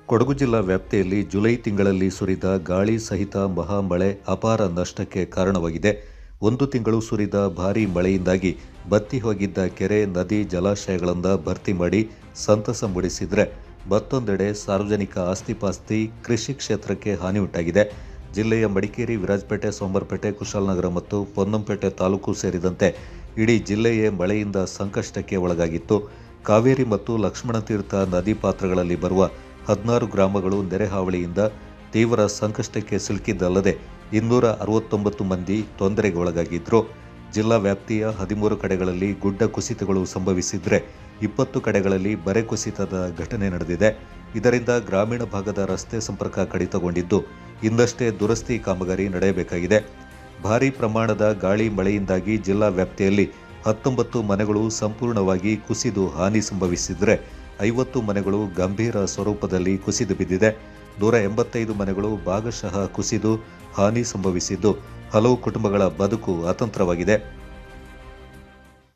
ಕೊಡಗು ಜಿಲ್ಲಾ ವ್ಯಾಪ್ತಿಯಲ್ಲಿ ಜುಲೈ ತಿಂಗಳಲ್ಲಿ ಸುರಿದ ಗಾಳಿ ಸಹಿತ ಮಹಾಮಳೆ ಅಪಾರ ನಷ್ಟಕ್ಕೆ ಕಾರಣವಾಗಿದೆ. ಒಂದು ತಿಂಗಳು ಸುರಿದ ಭಾರೀ ಮಳೆಯಿಂದಾಗಿ ಬತ್ತಿ ಹೋಗಿದ್ದ ಕೆರೆ, ನದಿ, ಜಲಾಶಯಗಳನ್ನು ಭರ್ತಿ ಮಾಡಿ ಸಂತಸ ಮೂಡಿಸಿದರೆ, ಮತ್ತೊಂದೆಡೆ ಸಾರ್ವಜನಿಕ ಆಸ್ತಿಪಾಸ್ತಿ, ಕೃಷಿ ಕ್ಷೇತ್ರಕ್ಕೆ ಹಾನಿ ಉಂಟಾಗಿದೆ. ಜಿಲ್ಲೆಯ ಮಡಿಕೇರಿ, ವಿರಾಜಪೇಟೆ, ಸೋಮವಾರಪೇಟೆ, ಕುಶಾಲನಗರ ಮತ್ತು ಪೊನ್ನಂಪೇಟೆ ತಾಲೂಕು ಸೇರಿದಂತೆ ಇಡೀ ಜಿಲ್ಲೆಯೇ ಮಳೆಯಿಂದ ಸಂಕಷ್ಟಕ್ಕೆ ಒಳಗಾಗಿತ್ತು. ಕಾವೇರಿ ಮತ್ತು ಲಕ್ಷ್ಮಣತೀರ್ಥ ನದಿ ಪಾತ್ರಗಳಲ್ಲಿ ಬರುವ 16 ಗ್ರಾಮಗಳು ನೆರೆ ಹಾವಳಿಯಿಂದ ತೀವ್ರ ಸಂಕಷ್ಟಕ್ಕೆ ಸಿಲುಕಿದ್ದಲ್ಲದೆ 269 ಮಂದಿ ತೊಂದರೆಗೆ ಒಳಗಾಗಿದ್ರು. ಜಿಲ್ಲಾ ವ್ಯಾಪ್ತಿಯ 13 ಕಡೆಗಳಲ್ಲಿ ಗುಡ್ಡ ಕುಸಿತಗಳು ಸಂಭವಿಸಿದ್ರೆ 20 ಕಡೆಗಳಲ್ಲಿ ಬರೆ ಕುಸಿತದ ಘಟನೆ ನಡೆದಿದೆ. ಇದರಿಂದ ಗ್ರಾಮೀಣ ಭಾಗದ ರಸ್ತೆ ಸಂಪರ್ಕ ಕಡಿತಗೊಂಡಿದ್ದು, ಇನ್ನಷ್ಟೇ ದುರಸ್ತಿ ಕಾಮಗಾರಿ ನಡೆಯಬೇಕಾಗಿದೆ. ಭಾರೀ ಪ್ರಮಾಣದ ಗಾಳಿ ಮಳೆಯಿಂದಾಗಿ ಜಿಲ್ಲಾ ವ್ಯಾಪ್ತಿಯಲ್ಲಿ 19 ಮನೆಗಳು ಸಂಪೂರ್ಣವಾಗಿ ಕುಸಿದು ಹಾನಿ ಸಂಭವಿಸಿದರೆ 50 ಮನೆಗಳು ಗಂಭೀರ ಸ್ವರೂಪದಲ್ಲಿ ಕುಸಿದು ಬಿದ್ದಿದೆ. 185 ಮನೆಗಳು ಭಾಗಶಃ ಕುಸಿದು ಹಾನಿ ಸಂಭವಿಸಿದ್ದು, ಹಲವು ಕುಟುಂಬಗಳ ಬದುಕು ಅತಂತ್ರವಾಗಿದೆ.